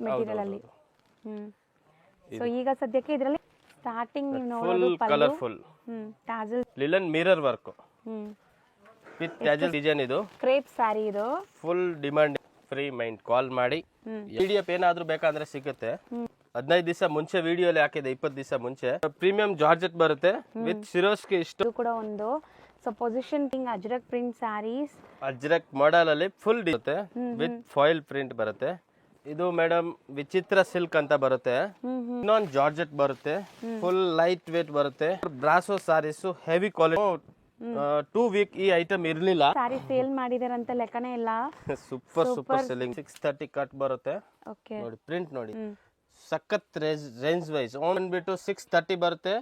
Material ಅಲ್ಲಿ. So ಈಗ ಸದ್ಯಕ್ಕೆ ಇದರಲ್ಲಿ ಸ್ಟಾರ್ಟಿಂಗ್ ನೀವು ನೋಡೋದು colourful tassel linen mirror work with tassel design. ಇದು ಕ್ರೇಪ್ ಸ್ಯಾರಿ, ಇದು ಫುಲ್ ಡಿಮಾಂಡ್. ಫ್ರೀ ಮೈಂಡ್ ಕಾಲ್ ಮಾಡಿ. PDF ಏನಾದ್ರೂ ಬೇಕಾದ್ರೆ ಸಿಗುತ್ತೆ. 15 ದಿವಸ ಮುಂಚೆ ವಿಡಿಯೋಲಿ ಹಾಕಿದೆ, 20 ದಿವಸ ಮುಂಚೆ. ಪ್ರೀಮಿಯಂ ಜಾರ್ಜೆಟ್ ಬರುತ್ತೆ ವಿತ್ ಸಿರೋಸ್ಗೆ ಇಷ್ಟು. ಇದು ಕೂಡ ಒಂದು so position ajrak print saris, ajrak model ಅಲ್ಲಿ ಫುಲ್ ಇರುತ್ತೆ ವಿತ್ ಫಾಯಿಲ್ ಪ್ರಿಂಟ್ ಬರುತ್ತೆ. ಇದು ಮೇಡಮ್ ವಿಚಿತ್ರ ಸಿಲ್ಕ್ ಅಂತ ಬರುತ್ತೆ. ನಾನ್ ಜಾರ್ಜೆಟ್ ಬರುತ್ತೆ, ಫುಲ್ ಲೈಟ್ ವೇಟ್ ಬರುತ್ತೆ. Brasso saris heavy quality. 2 week ಈ ಐಟಮ್ ಇರ್ಲಿಲ್ಲ. ಸ್ಯಾರಿ ಸೇಲ್ ಮಾಡಿದಾರಂತ ಲೆಕ್ಕನೇ ಇಲ್ಲ. Super selling. 630 ಕಟ್ ಬರುತ್ತೆ. ಓಕೆ ನೋಡಿ ಪ್ರಿಂಟ್ ನೋಡಿ, ಸಖತ್ ರೇಂಜ್ ವೈಸ್ ಬಂದ್ಬಿಟ್ಟು 630 ಬರುತ್ತೆ.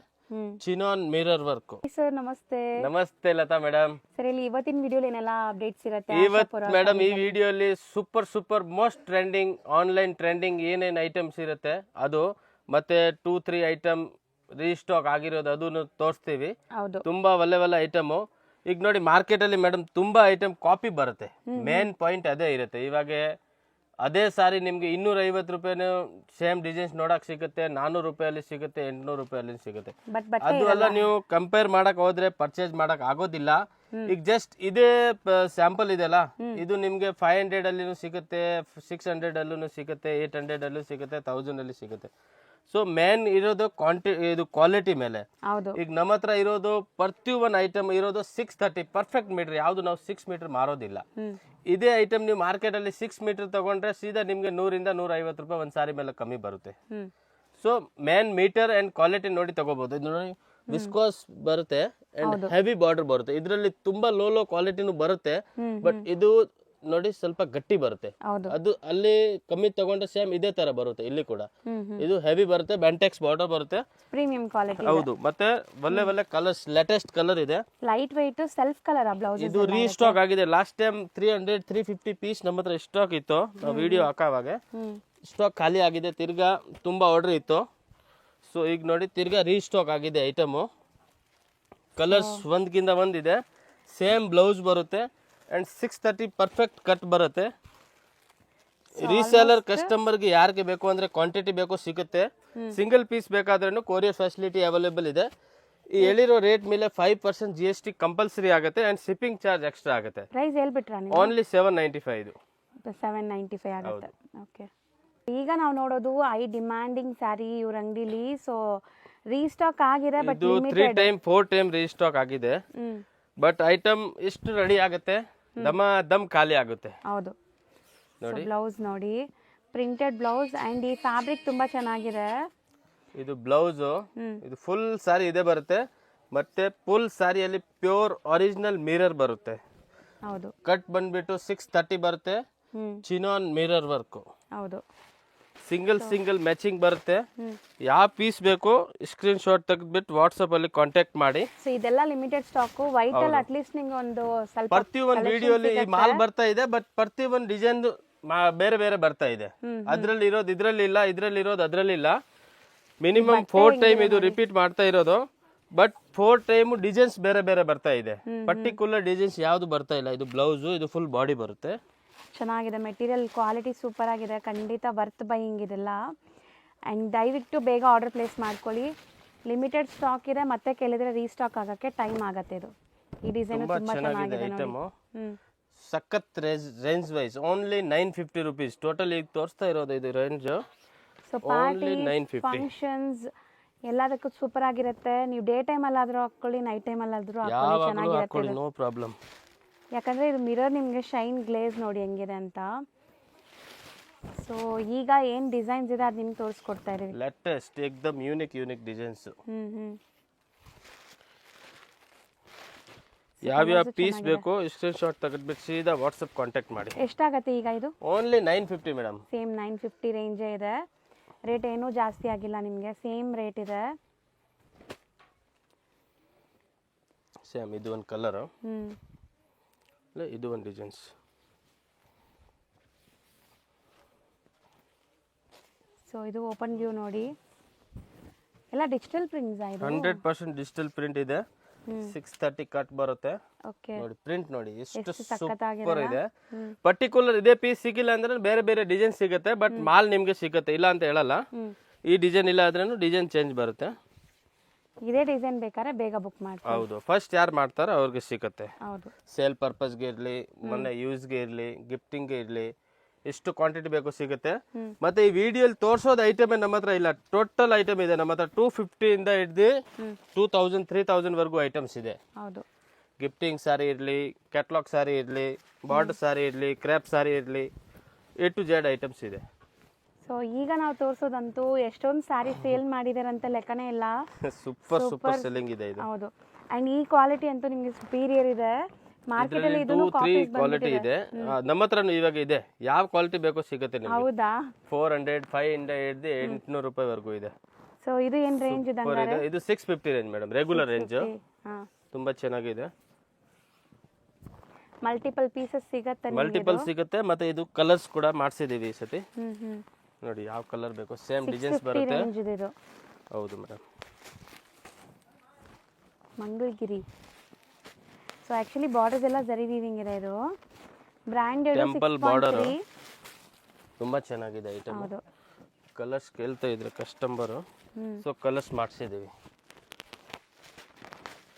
Chinon mirror work. ಸರ್ ನಮಸ್ತೆ. ನಮಸ್ತೆ ಲತಾ ಮೇಡಮ್. ಸರ್ ಇಲ್ಲಿ ಇವತ್ತಿನ ವಿಡಿಯೋಲಿ ಏನೆಲ್ಲ ಅಪ್ಡೇಟ್ಸ್ ಇರುತ್ತೆ? ಇವತ್ತು ಮೇಡಮ್ ಈ ವಿಡಿಯೋಲಿ super most trending online trending ಏನೇನ್ ಐಟಮ್ಸ್ ಇರುತ್ತೆ ಅದು, ಮತ್ತೆ 2-3 ಐಟಮ್ ರೀಸ್ಟಾಕ್ ಆಗಿರೋದು ಅದನ್ನು ತೋರಿಸ್ತೀವಿ. ತುಂಬಾ ಒಳ್ಳೆ ಐಟಮ್. ಈಗ ನೋಡಿ ಮಾರ್ಕೆಟ್ ಅಲ್ಲಿ ಮೇಡಮ್ ತುಂಬಾ ಐಟಮ್ ಕಾಪಿ ಬರುತ್ತೆ. ಮೇನ್ ಪಾಯಿಂಟ್ ಅದೇ ಇರುತ್ತೆ. ಇವಾಗ ಅದೇ ಸಾರಿ ನಿಮ್ಗೆ 250 ರೂಪಾಯಿನ ಸೇಮ್ ಡಿಸೈನ್ಸ್ ನೋಡಕ್ ಸಿಗುತ್ತೆ, 400 ರೂಪಾಯಲ್ಲಿ ಸಿಗುತ್ತೆ, 800 ರೂಪಾಯಲ್ಲಿ ಸಿಗುತ್ತೆ. ಅದು ಎಲ್ಲ ನೀವು ಕಂಪೇರ್ ಮಾಡಕ್ ಹೋದ್ರೆ ಪರ್ಚೇಸ್ ಮಾಡಕ್ ಆಗೋದಿಲ್ಲ. ಈಗ ಜಸ್ಟ್ ಇದೇ ಸ್ಯಾಂಪಲ್ ಇದೆಲ್ಲ, ಇದು ನಿಮ್ಗೆ 500 ಅಲ್ಲಿನೂ ಸಿಗುತ್ತೆ, 600 ಅಲ್ಲೂ ಸಿಗುತ್ತೆ, 800 ಅಲ್ಲೂ ಸಿಗುತ್ತೆ, 1000 ಅಲ್ಲಿ ಸಿಗುತ್ತೆ. ಸೊ ಮೇನ್ ಇರೋದು ಇದು ಕ್ವಾಲಿಟಿ ಮೇಲೆ. ಈಗ ನಮ್ಮ ಹತ್ರ ಇರೋದು ಪ್ರತಿಯೊಂದು ಐಟಮ್ ಇರೋದು 630 ಪರ್ಫೆಕ್ಟ್ ಮೀಟರ್. ಯಾವ್ದು ನಾವು 6 ಮೀಟರ್ ಮಾರೋದಿಲ್ಲ. ಇದೇ ಐಟಮ್ ನೀವು ಮಾರ್ಕೆಟ್ ಅಲ್ಲಿ 6 ಮೀಟರ್ ತಗೊಂಡ್ರೆ ಸೀದಾ ನಿಮ್ಗೆ 100 ಇಂದ 150 ರೂಪಾಯಿ ಒಂದ್ ಸಾರಿ ಮೇಲೆ ಕಮ್ಮಿ ಬರುತ್ತೆ. So main meter and quality ನೋಡಿ ತಗೋಬಹುದು. ಇದು ನೋಡಿ ವಿಸ್ಕೋಸ್ ಬರುತ್ತೆ ಅಂಡ್ ಹೆವಿ ಬಾರ್ಡರ್ ಬರುತ್ತೆ. ಇದರಲ್ಲಿ ತುಂಬಾ ಲೋ ಕ್ವಾಲಿಟಿನೂ ಬರುತ್ತೆ, ಬಟ್ ಇದು ನೋಡಿ ಸ್ವಲ್ಪ ಗಟ್ಟಿ ಬರುತ್ತೆ. ಅದು ಅಲ್ಲಿ ಕಮ್ಮಿ ತಗೊಂಡ್ರೆ ಸೇಮ್ ಇದೇ ತರ ಬರುತ್ತೆ ಇಲ್ಲಿ ಕೂಡ. ಇದು ಹೆವಿ ಬರುತ್ತೆ, ಬೆಂಟೆಕ್ಸ್ ಬಾರ್ಡರ್ ಬರುತ್ತೆ, ಪ್ರೀಮಿಯಂ ಕ್ವಾಲಿಟಿ. ಹೌದು. ಮತ್ತೆ ಒಳ್ಳೆ ಕಲರ್ಸ್, ಲೇಟೆಸ್ಟ್ ಕಲರ್ ಇದೆ. Light weight self colour blouse. ಇದು ರೀಸ್ಟಾಕ್ ಆಗಿದೆ. ಲಾಸ್ಟ್ ಟೈಮ್ 300-350 ಪೀಸ್ ನಮ್ಮ ಹತ್ರ ಸ್ಟಾಕ್ ಇತ್ತು. ನಾವು ವಿಡಿಯೋ ಹಾಕುವಾಗ ಸ್ಟಾಕ್ ಖಾಲಿ ಆಗಿದೆ. ತಿರ್ಗಾ ತುಂಬಾ ಆರ್ಡರ್ ಇತ್ತು. ಸೊ ಈಗ ನೋಡಿ ತಿರ್ಗಾ ರೀಸ್ಟಾಕ್ ಆಗಿದೆ ಐಟಮ್. ಕಲರ್ಸ್ ಒಂದ್ಗಿಂತ ಒಂದಿದೆ. ಸೇಮ್ ಬ್ಲೌಸ್ ಬರುತ್ತೆ ಅಂಡ್ 630 ಪರ್ಫೆಕ್ಟ್ ಕಟ್ ಬರುತ್ತೆ. ರೀಸೇಲರ್ ಕಸ್ಟಮರ್ಗೆ ಯಾರಿಗೆ ಬೇಕು ಅಂದ್ರೆ ಕ್ವಾಂಟಿಟಿ ಬೇಕು ಸಿಗುತ್ತೆ. ಸಿಂಗಲ್ ಪೀಸ್ ಬೇಕಾದ್ರೂ ಕೊರಿಯರ್ ಫೆಸಿಲಿಟಿ ಅವೈಲೇಬಲ್ ಇದೆ. ಈ ಹೇಳಿರೋ ರೇಟ್ ಮೇಲೆ 5% GST ಕಂಪಲ್ಸರಿ ಆಗುತ್ತೆ ಅಂಡ್ ಶಿಪ್ಪಿಂಗ್ ಚಾರ್ಜ್ ಎಕ್ಸ್ಟ್ರಾ ಆಗುತ್ತೆ. ಪ್ರೈಸ್ ಹೇಳ್ಬಿಟ್ರಾ ನೀವು? ಓನ್ಲಿ 795. ಇದು 795 ಆಗುತ್ತೆ. ಓಕೆ, ಈಗ ನಾವು ನೋಡೋದು ಡಿಮ್ಯಾಂಡಿಂಗ್ ಸ್ಯಾರಿ ಇವ್ರ ಅಂಗಡಿಲಿ. ಸೊ ರೀಸ್ಟಾಕ್ ಆಗಿದೆ, ಬಟ್ ಇದು 3 ಟೈಮ್ 4 ಟೈಮ್ ರೀಸ್ಟಾಕ್ ಆಗಿದೆ. ಬಟ್ ಐಟಮ್ ಇಷ್ಟು ರೆಡಿ ಆಗುತ್ತೆ, ದಮ್ ಖಾಲಿ ಆಗುತ್ತೆ. ಹೌದು ನೋಡಿ, ಬ್ಲೌಸ್ ನೋಡಿ, ಪ್ರಿಂಟೆಡ್ ಬ್ಲೌಸ್ ಅಂಡ್ ಈ ಫ್ಯಾಬ್ರಿಕ್ ತುಂಬಾ ಚೆನ್ನಾಗಿದೆ. ಇದು ಬ್ಲೌಸ್, ಇದು ಫುಲ್ ಸಾರಿ ಇದೆ ಬರುತ್ತೆ. ಮತ್ತೆ ಫುಲ್ ಸಾರಿಯಲ್ಲಿ ಪ್ಯೂರ್ ಒರಿಜಿನಲ್ ಮಿರರ್ ಬರುತ್ತೆ. ಹೌದು, ಕಟ್ ಬಂದ್ಬಿಟ್ಟು 630 ಬರುತ್ತೆ. Chinon mirror work. ಹೌದು, ಸಿಂಗಲ್ ಮ್ಯಾಚಿಂಗ್ ಬರುತ್ತೆ. ಯಾವ ಪೀಸ್ ಬೇಕು ಸ್ಕ್ರೀನ್ ಶಾಟ್ ತೆಗೆದ್ಬಿಟ್ಟು ವಾಟ್ಸ್ಆಪ್ ಅಲ್ಲಿ ಕಾಂಟ್ಯಾಕ್ಟ್ ಮಾಡಿ. ಸೊ ಇದೆಲ್ಲ ಲಿಮಿಟೆಡ್ ಸ್ಟಾಕ್. ವೈಟ್ ಅಲ್ಲಿ ಅಟ್ ಲೀಸ್ಟ್ ನಿಮಗೆ ಒಂದು ಸ್ವಲ್ಪ ಪ್ರತಿಯೊಂದು ವಿಡಿಯೋಲಿ ಈ ಮಾಲ್ ಬರ್ತಾ ಇದೆ, ಬಟ್ ಪ್ರತಿಯೊಂದು ಡಿಸೈನ್ ಬೇರೆ ಬರ್ತಾ ಇದೆ. ಅದ್ರಲ್ಲಿ ಇರೋದು ಇದ್ರಲ್ಲಿ ಇಲ್ಲ, ಇದ್ರಲ್ಲಿ ಇರೋದು ಅದ್ರಲ್ಲಿ ಇಲ್ಲ. ಮಿನಿಮಮ್ 4 ಟೈಮ್ ಇದು ರಿಪೀಟ್ ಮಾಡ್ತಾ ಇರೋದು, ಬಟ್ 4 ಟೈಮ್ ಡಿಸೈನ್ಸ್ ಬೇರೆ ಬರ್ತಾ ಇದೆ. ಪರ್ಟಿಕ್ಯುಲರ್ ಡಿಸೈನ್ಸ್ ಯಾವ್ದು ಬರ್ತಾ ಇಲ್ಲ. ಇದು ಬ್ಲೌಸ್, ಇದು ಫುಲ್ ಬಾಡಿ ಬರುತ್ತೆ. ಚೆನ್ನಾಗಿದೆ, ಮೆಟೀರಿಯಲ್ ಕ್ವಾಲಿಟಿ ಸೂಪರ್ ಆಗಿದೆ. ಖಂಡಿತ ವರ್ತ್ ಬೈಯಿಂಗ್ ಇದೆಲ್ಲ. ಆ್ಯಂಡ್ ದಯವಿಟ್ಟು ಬೇಗ ಆರ್ಡರ್ ಪ್ಲೇಸ್ ಮಾಡ್ಕೊಳ್ಳಿ. ಲಿಮಿಟೆಡ್ ಸ್ಟಾಕ್ ಇದೆ, ಮತ್ತೆ ಕೇಳಿದ್ರೆ ರೀಸ್ಟಾಕ್ ಆಗೋಕ್ಕೆ ಟೈಮ್ ಆಗುತ್ತೆ. ಇದು ಈ ಡಿಸೈನ್ ತುಂಬಾ ಚೆನ್ನಾಗಿದೆ ಐಟಮ್. ಸಖತ್ range wise only 950 rupees. Total ಈಗ ತೋರಿಸ್ತಾ ಇರೋದು ಇದು ರೇಂಜ್. ಸೊ ಪಾರ್ಟಿ ಫಂಕ್ಷನ್ಸ್ ಎಲ್ಲದಕ್ಕೂ ಸೂಪರ್ ಆಗಿರುತ್ತೆ. ನೀವು ಡೇ ಟೈಮ್ ಅಲ್ಲಾದ್ರೂ ಹಾಕೊಳ್ಳಿ, ನೈಟ್ ಟೈಮ್ ಅಲ್ಲಾದ್ರೂ ಹಾಕೊಳ್ಳಿ, ಚೆನ್ನಾಗಿರುತ್ತೆ. No problem. ಯಾಕಂದ್ರೆ ಇದು ಮಿರರ್ ನಿಮಗೆ ಶೈನ್ ಗ್ಲೇಸ್ ನೋಡಿ ಹೆಂಗಿದೆ ಅಂತ. ಸೊ ಈಗ ಏನ್ ಡಿಸೈನ್ಸ್ ಇದೆ ಅದು ನಿಮ್ಗೆ ತೋರಿಸ್ಕೊಡ್ತಾ ಇದೀವಿ. ಲೇಟೆಸ್ಟ್ ಏಕ್ದಮ್ ಯೂನಿಕ್ ಡಿಸೈನ್ಸ್. ಯಾವ ಪೀಸ್ ಬೇಕು ಸ್ಕ್ರೀನ್ ಶಾಟ್ ತೆಗೆದ್ಬಿಟ್ಟು ಸೀದಾ ವಾಟ್ಸ್ಆಪ್ ಕಾಂಟ್ಯಾಕ್ಟ್ ಮಾಡಿ. ಎಷ್ಟಾಗತ್ತೆ ಈಗ ಇದು? Only 950 madam. ಸೇಮ್ 950 ರೇಂಜ್ ಇದೆ. ರೇಟ್ ಏನೂ ಜಾಸ್ತಿ ಆಗಿಲ್ಲ, ನಿಮಗೆ ಸೇಮ್ ರೇಟ್ ಇದೆ. ಸೇಮ್ ಇದು ಒಂದು ಕಲರ್, ಇದು ಒಂದು ಡಿಸೈನ್ಸ್. ಸೊ ಇದು ಓಪನ್ ವ್ಯೂ ನೋಡಿ, ಎಲ್ಲ ಡಿಜಿಟಲ್ ಪ್ರಿಂಟ್ಸ್ ಆಗಿದೆ. 100% ಡಿಜಿಟಲ್ ಪ್ರಿಂಟ್ ಇದೆ. 630 ಕಟ್ ಬರುತ್ತೆ ಓಕೆ ನೋಡಿ. ಪ್ರಿಂಟ್ ನೋಡಿ ಎಷ್ಟು ಸಖತ್ತಾಗಿದೆ ಸೂಪರ್ ಇದೆ. ಪರ್ಟಿಕ್ಯುಲರ್ ಇದೇ ಪೀಸ್ ಸಿಕ್ಕಿಲ್ಲ ಅಂದ್ರೆ ಬೇರೆ ಬೇರೆ ಡಿಸೈನ್ ಸಿಗುತ್ತೆ, ಬಟ್ ಮಾಲ್ ನಿಮ್ಗೆ ಸಿಗುತ್ತೆ, ಇಲ್ಲ ಅಂತ ಹೇಳಲ್ಲ. ಈ ಡಿಸೈನ್ ಇಲ್ಲ ಆದ್ರೂ ಡಿಸೈನ್ ಚೇಂಜ್ ಬರುತ್ತೆ. ಇದೇ ಡಿಸೈನ್ ಬೇಕಾದ್ರೆ ಬೇಗ ಬುಕ್ ಮಾಡಿ. ಹೌದು, ಫಸ್ಟ್ ಯಾರು ಮಾಡ್ತಾರೋ ಅವ್ರಿಗೆ ಸಿಗುತ್ತೆ. ಹೌದು, ಸೇಲ್ ಪರ್ಪಸ್ಗೆ ಇರಲಿ, ಮೊನ್ನೆ ಯೂಸ್ಗೆ ಇರಲಿ, ಗಿಫ್ಟಿಂಗ್ಗೆ ಇರಲಿ, ಎಷ್ಟು ಕ್ವಾಂಟಿಟಿ ಬೇಕು ಸಿಗುತ್ತೆ. ಮತ್ತೆ ಈ ವಿಡಿಯೋಲಿ ತೋರಿಸೋದು ಐಟಮ್ ನಮ್ಮ ಹತ್ರ ಇಲ್ಲ, ಟೋಟಲ್ ಐಟಮ್ ಇದೆ ನಮ್ಮ ಹತ್ರ. 250 ಇಂದ ಹಿಡಿದು 2000 3000 ವರೆಗೂ ಐಟಮ್ಸ್ ಇದೆ. ಹೌದು, ಗಿಫ್ಟಿಂಗ್ ಸಾರಿ ಇರಲಿ, ಕ್ಯಾಟ್ಲಾಗ್ ಸಾರಿ ಇರಲಿ, ಬಾರ್ಡರ್ ಸಾರಿ ಇರಲಿ, ಕ್ರೇಪ್ ಸಾರಿ ಇರಲಿ, A to Z ಐಟಮ್ಸ್ ಇದೆ. ಸೊ ಈಗ ನಾವು ತೋರಿಸೋದಂತೂ ಎಷ್ಟೊಂದು ಸ್ಯಾರಿ ಸೇಲ್ ಮಾಡಿದಾರಂತ ಲೆಕ್ಕನೇ ಇಲ್ಲ. ಸೂಪರ್ ಸೆಲ್ಲಿಂಗ್ ಇದೆ ಇದು. ಹೌದು, ಅಂಡ್ ಈ ಕ್ವಾಲಿಟಿ ಅಂತೂ ನಿಮಗೆ ಸುಪೀರಿಯರ್ ಇದೆ. ಮಾರ್ಕೆಟ್ ಅಲ್ಲಿ ಇದನ್ನು 3 ಕ್ವಾಲಿಟಿ ಇದೆ ನಮ್ಮ ಹತ್ರ. ಇವಾಗ ಇದೆ, ಯಾವ ಕ್ವಾಲಿಟಿ ಬೇಕೋ ಸಿಗುತ್ತೆ ನಿಮಗೆ. ಹೌದಾ? 400 500 ಹಿಡಿದು 800 ರೂಪಾಯಿ ವರೆಗೂ ಇದೆ. ಸೊ ಇದು ಏನ್ ರೇಂಜ್ ಇದೆ? ಇದು 650 ರೇಂಜ್ ಮೇಡಮ್, ರೆಗ್ಯುಲರ್ ರೇಂಜ್. ತುಂಬಾ ಚೆನ್ನಾಗಿದೆ. ಮಲ್ಟಿಪಲ್ ಪೀಸಸ್ ಸಿಗುತ್ತೆ, ಮಲ್ಟಿಪಲ್ ಸಿಗುತ್ತೆ. ಮತ್ತೆ ಇದು ಕಲರ್ಸ್ ಕೂಡ ಮಾಡಿಸಿದೀವಿ ಈ ಸತಿ. ನೋಡಿ ಯಾವ ಕಲರ್ ಬೇಕೋ ಸೇಮ್ ಡಿಸೈನ್ಸ್ ಬರುತ್ತೆ. ಹೌದು madam, Mangalagiri. So actually borders ಎಲ್ಲ ಜರಿ ವೀವಿಂಗ್ ಇದೆ. ಇದು ಬ್ರಾಂಡೆಡ್ ಟೆಂಪಲ್ ಬಾರ್ಡರ್, ತುಂಬಾ ಚೆನ್ನಾಗಿದೆ ಐಟಮ್. ಹೌದು, ಕಲರ್ಸ್ ಕೇಳ್ತಾ ಇದ್ರೆ ಕಸ್ಟಮರ್, ಸೊ ಕಲರ್ಸ್ ಮಾಡಿಸಿದೀವಿ.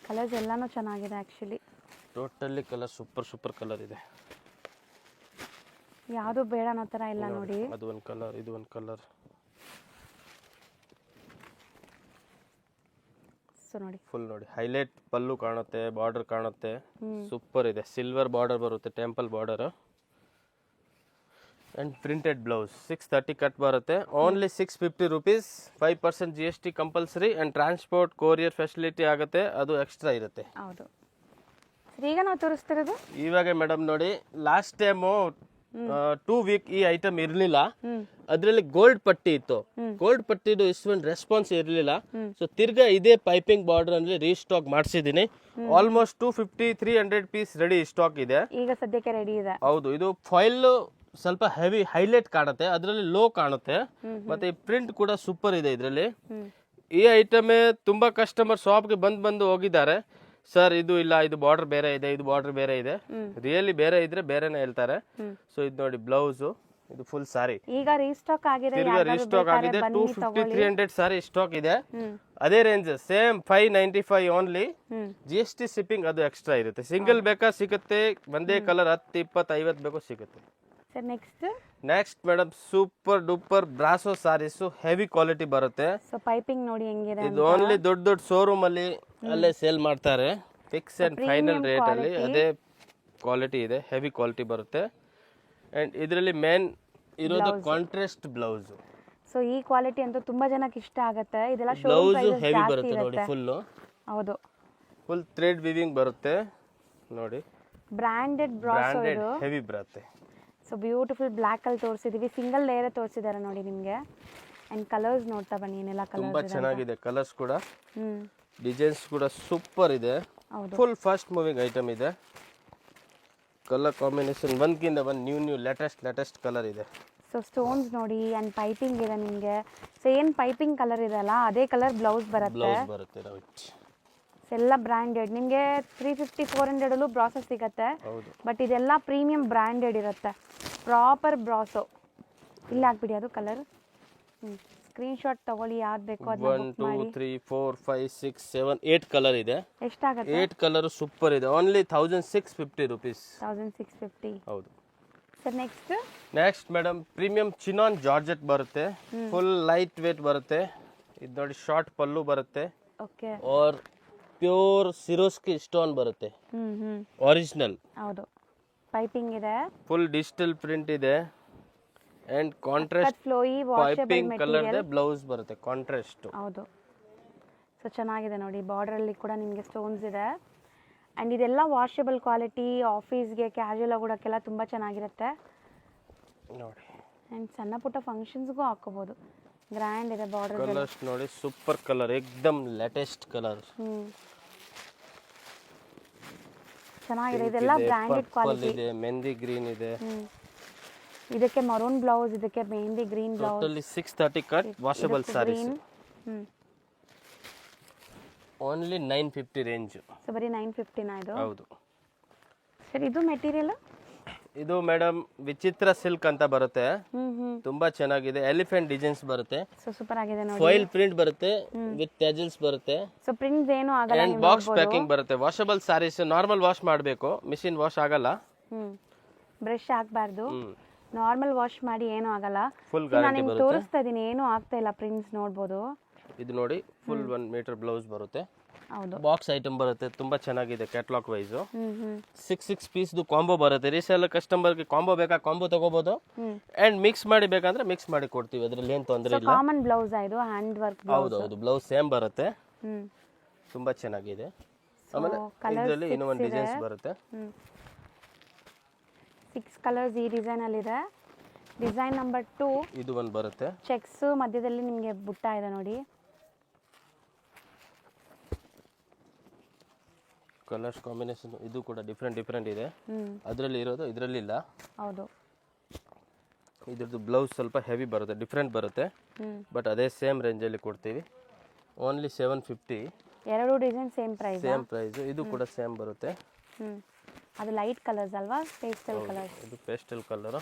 ಕಲರ್ಸ್ ಎಲ್ಲಾನು ಚೆನ್ನಾಗಿದೆ actually. Totally colour super colour ಇದೆ. ಯಾವುದು ಬೇಡ ಅನ್ನೋ ಥರ ಇಲ್ಲ ನೋಡಿ. ಅದು ಒಂದು ಕಲರ್, ಇದು ಒಂದು ಕಲರ್. ಸೊ ನೋಡಿ ಫುಲ್ ನೋಡಿ, ಹೈಲೈಟ್ ಪಲ್ಲು ಕಾಣುತ್ತೆ, ಬಾರ್ಡರ್ ಕಾಣುತ್ತೆ, ಸೂಪರ್ ಇದೆ. ಸಿಲ್ವರ್ ಬಾರ್ಡರ್ ಬರುತ್ತೆ, temple border. And printed blouse 630 cut ಬರುತ್ತೆ. Only 650 rupees. 5% GST compulsory. And transport courier facility ಆಗುತ್ತೆ, ಅದು ಎಕ್ಸ್ಟ್ರಾ ಇರುತ್ತೆ. ಹೌದು, ಈಗ ನಾವು ತೋರಿಸ್ತಿರೋದು ಇವಾಗ ಮೇಡಮ್ ನೋಡಿ, ಲಾಸ್ಟ್ ಟೈಮು 2 ವೀಕ್ ಈ ಐಟಮ್ ಇರಲಿಲ್ಲ. ಅದರಲ್ಲಿ ಗೋಲ್ಡ್ ಪಟ್ಟಿ ಇತ್ತು. ಗೋಲ್ಡ್ ಪಟ್ಟಿದು ಇಷ್ಟೊಂದು ರೆಸ್ಪಾನ್ಸ್ ಇರಲಿಲ್ಲ. ಸೊ ತಿರ್ಗಾ ಇದೇ ಪೈಪಿಂಗ್ ಬಾರ್ಡರ್ ಅಲ್ಲಿ ರೀಸ್ಟಾಕ್ ಮಾಡಿಸಿದೀನಿ. ಆಲ್ಮೋಸ್ಟ್ 250-300 ಪೀಸ್ ರೆಡಿ ಸ್ಟಾಕ್ ಇದೆ. ಈಗ ಸದ್ಯಕ್ಕೆ ರೆಡಿ ಇದೆ. ಹೌದು, ಇದು ಫೈಲ್ ಸ್ವಲ್ಪ ಹೆವಿ ಹೈಲೈಟ್ ಕಾಣುತ್ತೆ, ಅದರಲ್ಲಿ ಲೋ ಕಾಣುತ್ತೆ. ಮತ್ತೆ ಪ್ರಿಂಟ್ ಕೂಡ ಸೂಪರ್ ಇದೆ ಇದರಲ್ಲಿ. ಈ ಐಟಮ್ ತುಂಬಾ ಕಸ್ಟಮರ್ ಶಾಪ್ಗೆ ಬಂದು ಹೋಗಿದ್ದಾರೆ. ಸರ್ ಇದು ಇಲ್ಲ, ಇದು ಬಾರ್ಡರ್ ಬೇರೆ ಇದೆ, ಇದು ಬಾರ್ಡರ್ ಬೇರೆ ಇದೆ. ರಿಯಲಿ ಬೇರೆ ಇದ್ರೆ ಬೇರೆನೇ ಹೇಳ್ತಾರೆ. ಸೊ ಇದು ನೋಡಿ ಬ್ಲೌಸ್, ಇದು ಫುಲ್ ಸಾರಿ ಈಗ ರೀಸ್ಟಾಕ್ ಆಗಿದೆ. ತಿರ್ಗಾ ರೀಸ್ಟಾಕ್ ಆಗಿದೆ. 250-300 ಸಾರಿ ಸ್ಟಾಕ್ ಇದೆ. ಅದೇ range same 595 only. GST shipping ಅದು ಎಕ್ಸ್ಟ್ರಾ ಇರುತ್ತೆ. ಸಿಂಗಲ್ ಬೇಕಾ ಸಿಗುತ್ತೆ, ಒಂದೇ ಕಲರ್ 10 20 50 ಬೇಕೋ ಸಿಗುತ್ತೆ. Sir next madam super duper brasso saris, heavy quality ಬರುತ್ತೆ. ಸೊ ಪೈಪಿಂಗ್ ನೋಡಿ ಹೆಂಗಿದೆ. ಇದು ಓನ್ಲಿ ದೊಡ್ಡ ಶೋರೂಮ್ ಅಲ್ಲಿ ಅಲ್ಲೇ ಸೇಲ್ ಮಾಡ್ತಾರೆ. ಫಿಕ್ಸ್ ಅಂಡ್ ಫೈನಲ್ ರೇಟ್ ಅಲ್ಲಿ ಅದೇ ಕ್ವಾಲಿಟಿ ಇದೆ, ಹೆವಿ ಕ್ವಾಲಿಟಿ ಬರುತ್ತೆ. ಅಂಡ್ ಇದರಲ್ಲಿ ಮೇನ್ ಇರೋದು ಕಾಂಟ್ರಾಸ್ಟ್ ಬ್ಲೌಸ್. ಸೊ ಈ ಕ್ವಾಲಿಟಿ ಅಂತೂ ತುಂಬಾ ಜನಕ್ಕೆ ಇಷ್ಟ ಆಗುತ್ತೆ. ಇದೆಲ್ಲ ಬ್ಲೌಸ್ ಹೆವಿ ಬರುತ್ತೆ ನೋಡಿ, ಫುಲ್. ಹೌದು, ಫುಲ್ ಥ್ರೆಡ್ ವಿವಿಂಗ್ ಬರುತ್ತೆ ನೋಡಿ. ಬ್ರಾಂಡೆಡ್ ಬ್ರಾಸೋ ಇದು ಹೆವಿ ಬರುತ್ತೆ. ಸೊ ಬ್ಯೂಟಿಫುಲ್ ಬ್ಲ್ಯಾಕ್ ಅಲ್ಲಿ ತೋರಿಸಿದೀವಿ. ಸಿಂಗಲ್ ಲೇಯರ್ ತೋರಿಸಿದ್ದಾರೆ ನೋಡಿ ನಿಮಗೆ. ಅಂಡ್ ಕಲರ್ಸ್ ನೋಡ್ತಾ ಬನ್ನಿ, ಏನೆಲ್ಲ ಕಲರ್ಸ್ ತುಂಬಾ ಚೆನ್ನಾಗಿದೆ. ಕಲರ್ಸ್ ಕೂಡ, ಡಿಸೈನ್ಸ್ ಕೂಡ ಸೂಪರ್ ಇದೆ. ಫುಲ್ ಫಾಸ್ಟ್ ಮೂವಿಂಗ್ ಐಟಮ್ ಇದೆ. ಕಲರ್ ಕಾಂಬಿನೇಷನ್ ಒಂದ್ಕಿಂತ ಒಂದು ನ್ಯೂ ಲೇಟೆಸ್ಟ್ ಕಲರ್ ಇದೆ. ಸೊ ಸ್ಟೋನ್ಸ್ ನೋಡಿ ಅಂಡ್ ಪೈಪಿಂಗ್ ಇದೆ ನಿಮಗೆ. ಸೇಮ್ ಪೈಪಿಂಗ್ ಕಲರ್ ಇದೆ ಅಲ್ಲ, ಅದೇ ಕಲರ್ ಬ್ಲೌಸ್ ಬರುತ್ತೆ. ಎಲ್ಲ ಬ್ರಾಂಡೆಡ್. ನಿಮಗೆ 350-400 ಅಲ್ಲೂ ಬ್ರಾಸೋ ಸಿಗುತ್ತೆ. ಬಟ್ ಇದೆಲ್ಲ ಪ್ರೀಮಿಯಂ ಬ್ರಾಂಡೆಡ್ ಇರುತ್ತೆ. Proper brasso. ಇಲ್ಲಿ ಹಾಕ್ಬಿಡಿ ಅದು ಕಲರ್. ಸ್ಕ್ರೀನ್ ಶಾಟ್ ತಗೊಳ್ಳಿ, ಯಾವ್ದು ಬೇಕೋ ಅದನ್ನ ಬುಕ್ ಮಾಡಿ. 1 2 3 4 5 6 7 8 ಕಲರ್ ಇದೆ. ಎಷ್ಟಾಗುತ್ತೆ? 8 ಕಲರ್ ಸೂಪರ್ ಇದೆ. Only 1650 rupees. 1650. ಹೌದು sir next madam premium chinon georgette ಬರುತ್ತೆ. ಫುಲ್ ಲೈಟ್ ವೇಟ್ ಬರುತ್ತೆ. ಇದು ನೋಡಿ ಶಾರ್ಟ್ ಪಲ್ಲು ಬರುತ್ತೆ. ಓಕೆ. और ಪ್ಯೂರ್ ಸಿರೋಸ್ಕಿ ಸ್ಟೋನ್ ಬರುತ್ತೆ, ಒರಿಜಿನಲ್. ಹೌದು, ಪೈಪಿಂಗ್ ಇದೆ. ಫುಲ್ ಡಿಜಿಟಲ್ ಪ್ರಿಂಟ್ ಇದೆ. And contrast flowy washable colour the blouse ಬರುತ್ತೆ, ಕಾಂಟ್ರಾಸ್ಟ್. ಹೌದು, ಸೊ ಚೆನ್ನಾಗಿದೆ ನೋಡಿ. ಬಾರ್ಡರ್ ಅಲ್ಲಿ ಕೂಡ ನಿಮಗೆ ಸ್ಟೋನ್ಸ್ ಇದೆ. ಅಂಡ್ ಇದೆಲ್ಲ ವಾಷಬಲ್ ಕ್ವಾಲಿಟಿ. ಆಫೀಸ್ಗೆ ಕ್ಯಾಶುಯಲ್ ಆಗೋಡಕ್ಕೆಲ್ಲ ತುಂಬಾ ಚೆನ್ನಾಗಿರುತ್ತೆ ನೋಡಿ. ಅಂಡ್ ಸಣ್ಣ ಪುಟ್ಟ ಫಂಕ್ಷನ್ಸ್ಗೂ ಹಾಕೋಬಹುದು. ಗ್ರ್ಯಾಂಡ್ ಇದೆ ಬಾರ್ಡರ್. ಕಲರ್ಸ್ ನೋಡಿ, ಸೂಪರ್ ಕಲರ್, ಏಕ್ದಮ್ ಲೇಟೆಸ್ಟ್ ಕಲರ್. ಚೆನ್ನಾಗಿದೆ. ಇದೆಲ್ಲ ಬ್ರಾಂಡೆಡ್ ಕ್ವಾಲಿಟಿ ಇದೆ. ಮೆಹಂದಿ ಗ್ರೀನ್ ಇದೆ. ಇದಕ್ಕೆ ಮರೂನ್ ಬ್ಲೌಸ್, ಇದಕ್ಕೆ mehndi green blouse. Totally 630 cut washable saris. Only 950 range. So ಬರೀ 950ನಾ ಇದು? ಹೌದು ಸರ್ ಇದು ಮೆಟೀರಿಯಲ್? ಇದು ಮೇಡಮ್ ವಿಚಿತ್ರ ಸಿಲ್ಕ್ ಅಂತ ಬರುತ್ತೆ, ತುಂಬಾ ಚೆನ್ನಾಗಿದೆ. ಎಲಿಫೆಂಟ್ ಡಿಸೈನ್ಸ್ ಬರುತ್ತೆ, ಸೊ ಸೂಪರ್ ಆಗಿದೆ ನೋಡಿ. ಫಾಯಿಲ್ ಪ್ರಿಂಟ್ ಬರುತ್ತೆ ವಿತ್ ಟ್ಯಾಜಲ್ಸ್ ಬರುತ್ತೆ. ಸೊ ಪ್ರಿಂಟ್ಸ್ ಏನು ಆಗಲ್ಲ, ಅಂಡ್ ಬಾಕ್ಸ್ ಪ್ಯಾಕಿಂಗ್ ಬರುತ್ತೆ. ವಾಷಬಲ್ ಸಾರೀಸ್ ನಾರ್ಮಲ್ ವಾಶ್ ಮಾಡಬೇಕು, ಮಿಷಿನ್ ವಾಶ್ ಆಗಲ್ಲ. ಬ್ರಷ್ ಹಾಕಬಾರ್ದು, ನಾರ್ಮಲ್ ವಾಶ್ ಮಾಡಿ ಏನೂ ಆಗಲ್ಲ. ಫುಲ್ ನಾನು ನಿಮ್ಗೆ ತೋರಿಸ್ತಾ ಇದ್ದೀನಿ, ಏನೂ ಆಗ್ತಾ ಇಲ್ಲ. ಪ್ರಿಂಟ್ಸ್ ನೋಡ್ಬೋದು. ಇದು ನೋಡಿ ಫುಲ್ 1 ಮೀಟರ್ ಬ್ಲೌಸ್ ಬರುತ್ತೆ. ಹೌದು, ಬಾಕ್ಸ್ ಐಟಮ್ ಬರುತ್ತೆ, ತುಂಬಾ ಚೆನ್ನಾಗಿದೆ. ಕ್ಯಾಟ್ಲಾಗ್ ವೈಸ್ 6 ಪೀಸ್ ಕಾಂಬೋ ಬರುತ್ತೆ. ರೀಸೇಲ್ ಕಸ್ಟಮರ್ಗೆ ಕಾಂಬೋ ಬೇಕಾ ಕಾಂಬೋ ತಗೋಬಹುದು, ಅಂಡ್ ಮಿಕ್ಸ್ ಮಾಡಿ ಬೇಕಂದ್ರೆ ಮಿಕ್ಸ್ ಮಾಡಿ ಕೊಡ್ತೀವಿ, ಅದ್ರಲ್ಲಿ ಏನು ತೊಂದರೆ ಇಲ್ಲ. ಕಾಮನ್ ಬ್ಲೌಸ್ ಇದು, ಹ್ಯಾಂಡ್ ವರ್ಕ್. ಹೌದು ಬ್ಲೌಸ್ ಸೇಮ್ ಬರುತ್ತೆ, ತುಂಬಾ ಚೆನ್ನಾಗಿದೆ. ಆಮೇಲೆ ಇದರಲ್ಲಿ ಇನ್ನೂ ಒಂದು ಡಿಸೈನ್ಸ್ ಬರುತ್ತೆ. 6 ಕಲರ್ಸ್ ಈ ಡಿಸೈನ್ ಅಲ್ಲಿ ಇದೆ. ಡಿಸೈನ್ ನಂಬರ್ 2 ಇದು ಒಂದು ಬರುತ್ತೆ. ಚೆಕ್ಸ್ ಮಧ್ಯದಲ್ಲಿ ನಿಮಗೆ ಬುಟ್ಟ ಇದೆ ನೋಡಿ. ಕಲರ್ಸ್ ಕಾಂಬಿನೇಷನ್ ಇದು ಕೂಡ ಡಿಫ್ರೆಂಟ್ ಇದೆ. ಅದರಲ್ಲಿ ಇರೋದು ಇದರಲ್ಲಿ ಇಲ್ಲ. ಹೌದು, ಇದ್ರದ್ದು ಬ್ಲೌಸ್ ಸ್ವಲ್ಪ ಹೆವಿ ಬರುತ್ತೆ, ಡಿಫ್ರೆಂಟ್ ಬರುತ್ತೆ, ಬಟ್ ಅದೇ ಸೇಮ್ ರೇಂಜಲ್ಲಿ ಕೊಡ್ತೀವಿ. ಓನ್ಲಿ 750. ಎರಡು ಡಿಸೈನ್ ಸೇಮ್ ಪ್ರೈಸ್. ಇದು ಕೂಡ ಸೇಮ್ ಬರುತ್ತೆ. ಅದು ಲೈಟ್ ಕಲರ್ಸ್ ಅಲ್ವಾ, ಪೇಸ್ಟಲ್ ಕಲರ್ಸ್. ಇದು ಪೇಸ್ಟಲ್ ಕಲರ್,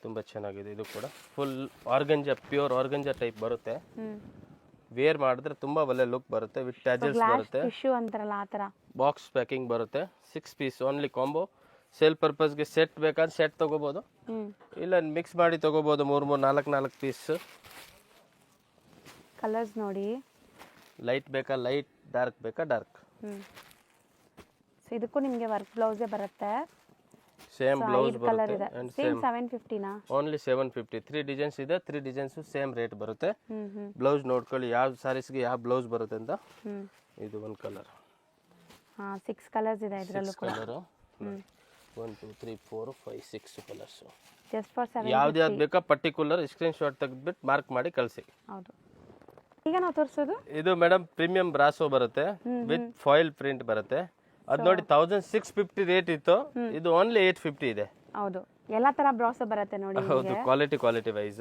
ತುಂಬ ಚೆನ್ನಾಗಿದೆ. ಇದು ಕೂಡ ಫುಲ್ ಆರ್ಗಂಜಾ, ಪ್ಯೂರ್ ಆರ್ಗಂಜಾ ಟೈಪ್ ಬರುತ್ತೆ. ವೇರ್ ಮಾಡಿದ್ರೆ ತುಂಬಾ ಒಳ್ಳೆ ಲುಕ್ ಬರುತ್ತೆ. ವಿತ್ ಟ್ಯಾಜಲ್ಸ್ ಬರುತ್ತೆ, ಟಿಶ್ಯೂ ಅಂತಾರಲ್ಲ ಆ ಥರ. ಬಾಕ್ಸ್ ಪ್ಯಾಕಿಂಗ್ ಬರುತ್ತೆ. 6 ಪೀಸ್ ಓನ್ಲಿ ಕಾಂಬೋ. ಸೇಲ್ ಪರ್ಪಸ್ಗೆ ಸೆಟ್ ಬೇಕಾದ್ರೆ ಸೆಟ್ ತಗೋಬೋದು, ಇಲ್ಲ ಮಿಕ್ಸ್ ಮಾಡಿ ತಗೋಬೋದು. 3 4 ಪೀಸ್. ಕಲರ್ಸ್ ನೋಡಿ, ಲೈಟ್ ಬೇಕಾ ಲೈಟ್, ಡಾರ್ಕ್ ಬೇಕಾ ಡಾರ್ಕ್. ಸೊ ಇದಕ್ಕೂ ನಿಮಗೆ ವರ್ಕ್ ಬ್ಲೌಸೇ ಬರುತ್ತೆ. ಸೇಮ್ ಬ್ಲೌಸ್ ಬರುತ್ತೆ. ಸೇಮ್ 750ನಾ? ಓನ್ಲಿ 750. 3 ಡಿಸೈನ್ಸ್ ಇದೆ, 3 ಡಿಸೈನ್ಸ್ ಸೇಮ್ ರೇಟ್ ಬರುತ್ತೆ. ಬ್ಲೌಸ್ ನೋಡ್ಕೊಳ್ಳಿ ಯಾವ ಸಾರೀಸ್ಗೆ ಯಾವ ಬ್ಲೌಸ್ ಬರುತ್ತೆ ಅಂತ. ಇದು ಒಂದು ಕಲರ್. 6 ಕಲರ್ಸ್ ಇದೆ ಇದರಲ್ಲೂ ಕೂಡ. 1 2 3 4 5 6 ಕಲರ್ಸ್. Just for 750. ಯಾವ್ದು ಬೇಕಾ ಪರ್ಟಿಕ್ಯುಲರ್ ಸ್ಕ್ರೀನ್ ಶಾಟ್ ತೆಗೆದ್ಬಿಟ್ಟು ಮಾರ್ಕ್ ಮಾಡಿ ಕಳಿಸಿ. ಹೌದು. ಈಗ ನಾವು ತೋರಿಸೋದು ಇದು ಮೇಡಮ್ ಪ್ರೀಮಿಯಂ ಬ್ರಾಸೋ ಬರುತ್ತೆ, ವಿತ್ ಫಾಯಿಲ್ ಪ್ರಿಂಟ್ ಬರುತ್ತೆ. ಅದು ನೋಡಿ 1650 ರೇಟ್ ಇತ್ತು, ಇದು ಓನ್ಲಿ 850 ಇದೆ. ಹೌದು, ಎಲ್ಲ ತರ ಬ್ರಾಸೋ ಬರುತ್ತೆ ನೋಡಿ. ಹೌದು, ಕ್ವಾಲಿಟಿ ವೈಸ್.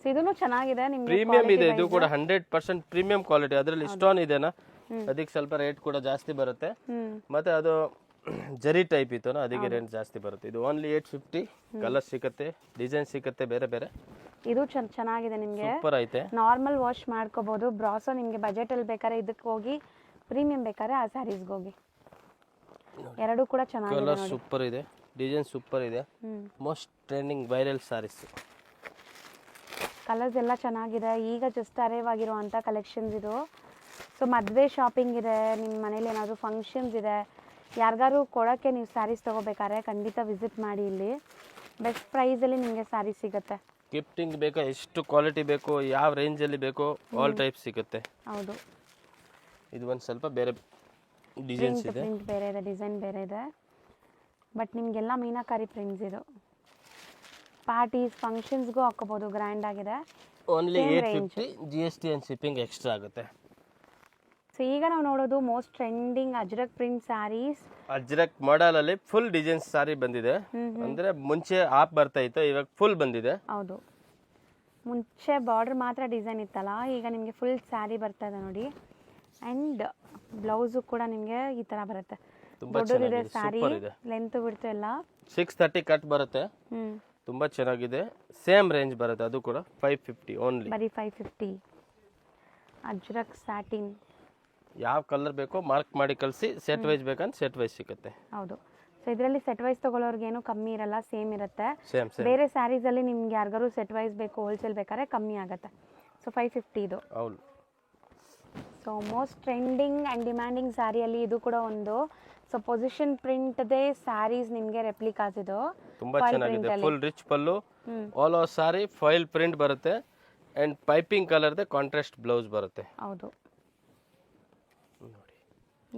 ಸೊ ಇದನ್ನು ಚೆನ್ನಾಗಿದೆ ನಿಮಗೆ. ಪ್ರೀಮಿಯಂ ಇದೆ, ಇದು ಕೂಡ 100% ಪ್ರೀಮಿಯಂ ಕ್ವಾಲಿಟಿ. ಅದರಲ್ಲಿ ಸ್ಟೋನ್ ಇದೆನಾ, ಅದಕ್ಕೆ ಸ್ವಲ್ಪ ರೇಟ್ ಕೂಡ ಜಾಸ್ತಿ ಬರುತ್ತೆ. ಮತ್ತೆ ಅದು ಜರಿ ಟೈಪ್ ಇತ್ತು, ಅದಕ್ಕೆ ರೇಟ್ ಜಾಸ್ತಿ ಬರುತ್ತೆ. ಇದು ಓನ್ಲಿ 850. ಕಲರ್ ಸಿಗುತ್ತೆ, ಡಿಸೈನ್ ಸಿಗುತ್ತೆ ಬೇರೆ ಬೇರೆ. ಇದು ಚೆನ್ನಾಗಿದೆ ನಿಮಗೆ, ಸೂಪರ್ ಐತೆ. ನಾರ್ಮಲ್ ವಾಶ್ ಮಾಡ್ಕೋಬಹುದು. ಬ್ರಾಸೋ ನಿಮಗೆ ಬಜೆಟ್ ಅಲ್ಲಿ ಬೇಕಾದ್ರೆ ಇದಕ್ಕೆ ಹೋಗಿ, ಪ್ರೀಮಿಯಂ ಬೇಕಾದ್ರೆ ಆ ಸ್ಯಾರೀಸ್ಗೆ ಹೋಗಿ. ಎರಡು ಕೂಡ ಚೆನ್ನಾಗಿದೆ. ಕಲರ್ ಸೂಪರ್ ಇದೆ, ಡಿಸೈನ್ ಸೂಪರ್ ಇದೆ. Most trending viral saris. Colours ಎಲ್ಲ ಚೆನ್ನಾಗಿದೆ. ಈಗ ಜಸ್ಟ್ ಅರೈವ್ ಆಗಿರುವಂಥ ಕಲೆಕ್ಷನ್ಸ್ ಇದು. ಸೊ ಮದುವೆ ಶಾಪಿಂಗ್ ಇದೆ, ನಿಮ್ಮ ಮನೇಲಿ ಏನಾದರೂ ಫಂಕ್ಷನ್ಸ್ ಇದೆ, ಯಾರಿಗಾರು ಕೊಡೋಕ್ಕೆ ನೀವು ಸ್ಯಾರೀಸ್ ತೊಗೋಬೇಕಾದ್ರೆ ಖಂಡಿತ ವಿಸಿಟ್ ಮಾಡಿ. ಇಲ್ಲಿ ಬೆಸ್ಟ್ ಪ್ರೈಸಲ್ಲಿ ನಿಮಗೆ ಸ್ಯಾರೀಸ್ ಸಿಗುತ್ತೆ. ಗಿಫ್ಟಿಂಗ್ ಬೇಕಾ, ಎಷ್ಟು ಕ್ವಾಲಿಟಿ ಬೇಕು, ಯಾವ ರೇಂಜಲ್ಲಿ ಬೇಕೋ ಆಲ್ ಟೈಪ್ ಸಿಗುತ್ತೆ. ಹೌದು, ಇದು ಒಂದು ಸ್ವಲ್ಪ ಬೇರೆ ಡಿಸೈನ್ಸ್ ಇದೆ, ಪ್ರಿಂಟ್ ಬೇರೆ ಇದೆ, ಡಿಸೈನ್ ಬೇರೆ ಇದೆ. ಬಟ್ ನಿಮಗೆಲ್ಲ ಮೀನಾಕಾರಿ ಪ್ರಿಂಟ್ಸ್ ಇದು. ಪಾರ್ಟೀಸ್ ಫಂಕ್ಷನ್ಸ್ಗೂ ಹಾಕೋಬೋದು, ಗ್ರ್ಯಾಂಡ್ ಆಗಿದೆ. Only 850. GST and shipping extra ಆಗುತ್ತೆ. ಸೊ ಈಗ ನಾವು ನೋಡೋದು most trending ajrak print saris. Ajrak model ಅಲ್ಲಿ ಫುಲ್ ಡಿಸೈನ್ಸ್ ಸಾರಿ ಬಂದಿದೆ. ಅಂದ್ರೆ ಮುಂಚೆ ಆಪ್ ಬರ್ತಾ ಇತ್ತು, ಇವಾಗ ಫುಲ್ ಬಂದಿದೆ. ಹೌದು, ಮುಂಚೆ ಬಾರ್ಡರ್ ಮಾತ್ರ ಡಿಸೈನ್ ಇತ್ತಲ್ಲ, ಈಗ ನಿಮಗೆ ಫುಲ್ ಸ್ಯಾರಿ ಬರ್ತಾ ಇದೆ ನೋಡಿ. ಆ್ಯಂಡ್ ಬ್ಲೌಸು ಕೂಡ ನಿಮಗೆ ಈ ಥರ ಬರುತ್ತೆ. ದೊಡ್ಡದಿದೆ ಸ್ಯಾರಿ, ಲೆಂತ್ ಬಿಡ್ತು ಎಲ್ಲ. 630 ಕಟ್ ಬರುತ್ತೆ, ತುಂಬಾ ಚೆನ್ನಾಗಿದೆ. ಸೇಮ್ ರೇಂಜ್ ಬರುತ್ತೆ, ಅದು ಕೂಡ 550 ಓನ್ಲಿ. ಬರೀ 550. ಅಜ್ರಕ್ ಸ್ಯಾಟಿನ್. ಯಾವ ಕಲರ್ ಬೇಕೋ ಮಾರ್ಕ್ ಮಾಡಿ ಕಳಿಸಿ. ಸೆಟ್ ವೈಸ್ ಬೇಕಂದ್ರೆ ಸೆಟ್ ವೈಸ್ ಸಿಗುತ್ತೆ. ಹೌದು, ಸೊ ಇದರಲ್ಲಿ ಸೆಟ್ ವೈಸ್ ತೊಗೊಳ್ಳೋರ್ಗೆ ಏನು ಕಮ್ಮಿ ಇರಲ್ಲ, ಸೇಮ್ ಇರುತ್ತೆ. ಸೇಮ್ ಬೇರೆ ಸ್ಯಾರೀಸಲ್ಲಿ ನಿಮ್ಗೆ ಯಾರಿಗಾರು ಸೆಟ್ ವೈಸ್ ಬೇಕು, ಹೋಲ್ಸೇಲ್ ಬೇಕಾದ್ರೆ ಕಮ್ಮಿ ಆಗುತ್ತೆ. ಸೊ 550 ಇದು. ಹೌದು. So most trending and demanding ಸ್ಯಾರಿಯಲ್ಲಿ ಇದು ಕೂಡ ಒಂದು. ಸೊ ಪೊಸಿಷನ್ ಪ್ರಿಂಟ್ದೇ ಸ್ಯಾರೀಸ್ ನಿಮಗೆ ರೆಪ್ಲಿಕಾಸ್ ಇದು. ತುಂಬಾ ಚೆನ್ನಾಗಿದೆ, ಫುಲ್ ರಿಚ್ ಪಲ್ಲು, ಆಲ್ ಓವರ್ ಸಾರಿ ಫಾಯಿಲ್ ಪ್ರಿಂಟ್ ಬರುತ್ತೆ. ಅಂಡ್ ಪೈಪಿಂಗ್ ಕಲರ್ದೇ ಕಾಂಟ್ರಾಸ್ಟ್ ಬ್ಲೌಸ್ ಬರುತ್ತೆ. ಹೌದು,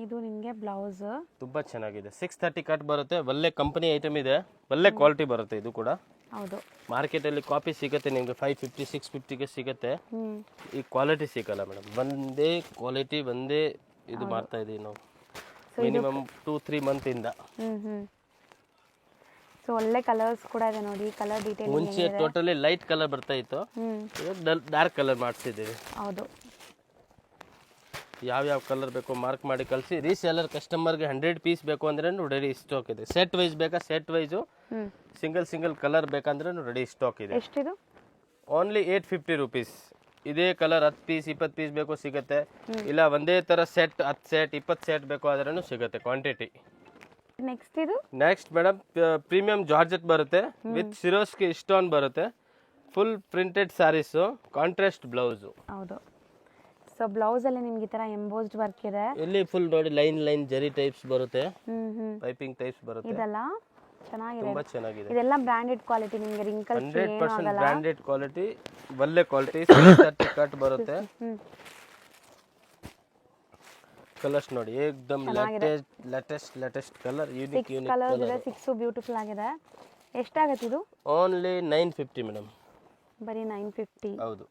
ಇದು ನಿಮಗೆ ಬ್ಲೌಸ್. ತುಂಬಾ ಚೆನ್ನಾಗಿದೆ. 630 ಕಟ್ ಬರುತ್ತೆ, ಒಳ್ಳೆ ಕಂಪನಿ ಐಟಮ್ ಇದೆ, ಒಳ್ಳೆ ಕ್ವಾಲಿಟಿ ಬರುತ್ತೆ. ಇದು ಕೂಡ ಹೌದು, ಮಾರ್ಕೆಟಲ್ಲಿ ಕಾಪಿ ಸಿಗುತ್ತೆ ನಿಮಗೆ 550 650ಗೆ ಸಿಗುತ್ತೆ. ಈ ಕ್ವಾಲಿಟಿ ಸಿಗಲ್ಲ ಮೇಡಮ್. ಒಂದೇ ಕ್ವಾಲಿಟಿ, ಒಂದೇ ಇದು ಮಾಡ್ತಾ ಇದೀವಿ ನಾವು ಮಿನಿಮಮ್ 2-3 ಮಂತ್ ಇಂದ. ಸೊ ಒಳ್ಳೆ ಕಲರ್ಸ್ ಕೂಡ ಇದೆ ನೋಡಿ. ಕಲರ್ ಡೀಟೇಲ್ ಮುಂಚೆ ಟೋಟಲಿ ಲೈಟ್ ಕಲರ್ ಬರ್ತಾ ಇತ್ತು, ಡಾರ್ಕ್ ಕಲರ್ ಮಾಡಿಸಿದ್ದೀವಿ. ಹೌದು, ಯಾವ್ಯಾವ ಕಲರ್ ಬೇಕೋ ಮಾರ್ಕ್ ಮಾಡಿ ಕಳಿಸಿ. ರೀಸೇಲರ್ ಕಸ್ಟಮರ್ಗೆ 100 ಪೀಸ್ ಬೇಕು ಅಂದ್ರೆ ರೆಡಿ ಸ್ಟಾಕ್ ಇದೆ. ಸೆಟ್ ವೈಸ್ ಬೇಕಾ ಸೆಟ್ ವೈಸು, ಸಿಂಗಲ್ ಕಲರ್ ಬೇಕಂದ್ರೆ ರೆಡಿ ಸ್ಟಾಕ್ ಇದೆ. ಎಷ್ಟಿದು? Only 850 rupees. ಇದೇ ಕಲರ್ 10 ಪೀಸ್ 20 ಪೀಸ್ ಬೇಕು ಸಿಗುತ್ತೆ, ಇಲ್ಲ ಒಂದೇ ಥರ ಸೆಟ್ 10 ಸೆಟ್ 20 ಸೆಟ್ ಬೇಕು ಆದ್ರೂ ಸಿಗುತ್ತೆ ಕ್ವಾಂಟಿಟಿ. ನೆಕ್ಸ್ಟ್ ಇದು? ನೆಕ್ಸ್ಟ್ ಮೇಡಮ್ ಪ್ರೀಮಿಯಂ ಜಾರ್ಜೆಟ್ ಬರುತ್ತೆ ವಿತ್ ಸಿರೋಸ್ಕಿ ಸ್ಟೋನ್ ಬರುತ್ತೆ. Full printed saris, contrast blouse. ಹೌದು. ಸೊ ಬ್ಲೌಸಲ್ಲಿ ನಿಮ್ಗೆ ಈ ಥರ ಎಂಬೋಸ್ಡ್ ವರ್ಕ್ ಇದೆ. ಇಲ್ಲಿ ಫುಲ್ ನೋಡಿ ಲೈನ್ ಜರಿ ಟೈಪ್ಸ್ ಬರುತ್ತೆ, ಪೈಪಿಂಗ್ ಟೈಪ್ಸ್ ಬರುತ್ತೆ. ಇದೆಲ್ಲ ಚೆನ್ನಾಗಿದೆ, ತುಂಬಾ ಚೆನ್ನಾಗಿದೆ. ಇದೆಲ್ಲ ಬ್ರಾಂಡೆಡ್ ಕ್ವಾಲಿಟಿ, ನಿಮಗೆ ರಿಂಕಲ್ 100% ಬ್ರಾಂಡೆಡ್ ಕ್ವಾಲಿಟಿ, ಒಳ್ಳೆ ಕ್ವಾಲಿಟಿ. 30 ಕಟ್ ಬರುತ್ತೆ. ಕಲರ್ಸ್ ನೋಡಿ ಏಕದಮ್ ಲೇಟೆಸ್ಟ್ ಕಲರ್, ಯೂನಿಕ್ ಕಲರ್ಸ್ ಇದೆ. 6 ಬ್ಯೂಟಿಫುಲ್ ಆಗಿದೆ. ಎಷ್ಟಾಗುತ್ತೆ ಇದು? Only 950 madam. ಬರೀ 950. ಹೌದು.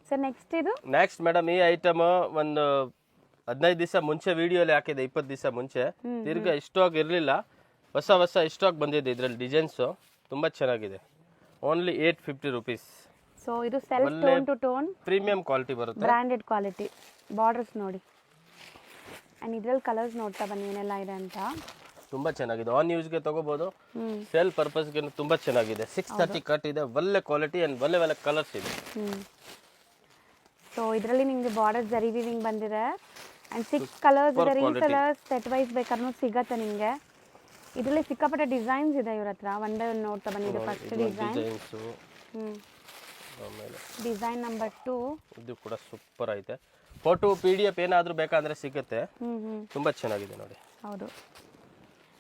ಸರ್ ನೆಕ್ಸ್ಟ್ ಇದು? ನೆಕ್ಸ್ಟ್ ಮೇಡಮ್ ಈ ಐಟಮ್ ಒಂದು 15 ದಿವಸ ಮುಂಚೆ ವಿಡಿಯೋಲಿ ಹಾಕಿದೆ, 20 ದಿವಸ ಮುಂಚೆ. ತಿರ್ಗಾ ಸ್ಟಾಕ್ ಇರಲಿಲ್ಲ, ಹೊಸ ಸ್ಟಾಕ್ ಬಂದಿದೆ. ಇದರಲ್ಲಿ ಡಿಸೈನ್ಸು ತುಂಬ ಚೆನ್ನಾಗಿದೆ. Only 850 rupees. ಸೊ ಇದು self tone to tone premium quality ಬರುತ್ತೆ, ಬ್ರಾಂಡೆಡ್ ಕ್ವಾಲಿಟಿ. ಬಾರ್ಡರ್ಸ್ ನೋಡಿ, ಆ್ಯಂಡ್ ಇದ್ರಲ್ಲಿ ಕಲರ್ಸ್ ನೋಡ್ತಾ ಬನ್ನಿ ಏನೆಲ್ಲ ಇದೆ ಅಂತ. ತುಂಬ ಚೆನ್ನಾಗಿದೆ. ಆನ್ ಯೂಸ್ಗೆ ತಗೋಬೋದು, ಸೇಲ್ ಪರ್ಪಸ್ಗೆ ತುಂಬ ಚೆನ್ನಾಗಿದೆ. 630 ಕಟ್ ಇದೆ, ಒಳ್ಳೆ ಕ್ವಾಲಿಟಿ ಆ್ಯಂಡ್ ಒಳ್ಳೆ ಕಲರ್ಸ್ ಇದೆ. ಸೊ ಇದರಲ್ಲಿ ನಿಮಗೆ ಬಾರ್ಡರ್ ಜರಿ ವಿವಿಂಗ್ ಬಂದಿದೆ ಆ್ಯಂಡ್ 6 ಕಲರ್ಸ್ ಇದೆ. ಕಲರ್ಸ್ ಸೆಟ್ ವೈಸ್ ಬೇಕಾದ್ರೂ ಸಿಗತ್ತೆ ನಿಮಗೆ. ಇದರಲ್ಲಿ ಸಿಕ್ಕಾಪಟ್ಟೆ ಡಿಸೈನ್ಸ್ ಇದೆ ಇವ್ರ ಹತ್ರ. ಒನ್ ಬೈ ಒನ್ ನೋಡ್ತಾ ಬನ್ನಿ. ಇದು ಫಸ್ಟ್ ಡಿಸೈನ್, ಡಿಸೈನ್ ನಂಬರ್ 2. ಇದು ಕೂಡ ಸೂಪರ್ ಐತೆ. ಫೋಟೋ PDF ಏನಾದರೂ ಬೇಕಂದ್ರೆ ಸಿಗುತ್ತೆ. ತುಂಬ ಚೆನ್ನಾಗಿದೆ ನೋಡಿ. ಹೌದು.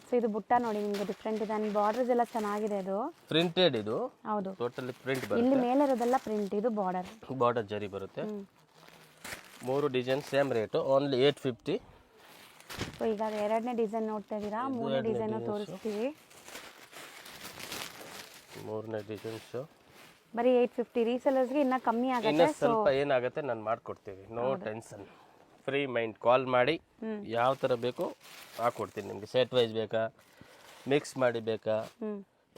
ಸೊ ಇದು ಬುಟ್ಟ ನೋಡಿ, ನಿಮಗೆ ಡಿಫ್ರೆಂಟ್ ಇದೆ ಆ್ಯಂಡ್ ಬಾರ್ಡರ್ಸ್ ಎಲ್ಲ ಚೆನ್ನಾಗಿದೆ. ಇದು ಪ್ರಿಂಟೆಡ್, ಇದು ಹೌದು ಟೋಟಲಿ ಪ್ರಿಂಟ್ ಬರುತ್ತೆ. ಇಲ್ಲಿ ಮೇಲೆ ಇರೋದೆಲ್ಲ ಪ್ರಿಂಟ್, ಇದು ಬಾರ್ಡರ್ ಜರಿ ಬರುತ್ತೆ. 3 design same rate, only 850. So ಈಗ ಎರಡನೇ ಡಿಸೈನ್ ನೋಡ್ತಾ ಇದ್ದೀರಾ, 3ನೇ ಡಿಸೈನು ತೋರಿಸ್ತೀವಿ. 3ನೇ ಡಿಸೈನ್ಸು ಬರೀ 850. ರೀಸೆಲರ್ಸ್ಗೆ ಇನ್ನೂ ಕಮ್ಮಿ ಆಗುತ್ತೆ. ಇನ್ನೂ ಸ್ವಲ್ಪ ಏನಾಗುತ್ತೆ ನಾನು ಮಾಡ್ಕೊಡ್ತೀವಿ, ನೋ ಟೆನ್ಷನ್. ಫ್ರೀ ಮೈಂಡ್, ಕಾಲ್ ಮಾಡಿ ಯಾವ ಥರ ಬೇಕೋ ಹಾಕ್ಕೊಡ್ತೀನಿ ನಿಮಗೆ. ಸೆಟ್ ವೈಸ್ ಬೇಕಾ, ಮಿಕ್ಸ್ ಮಾಡಿ ಬೇಕಾ,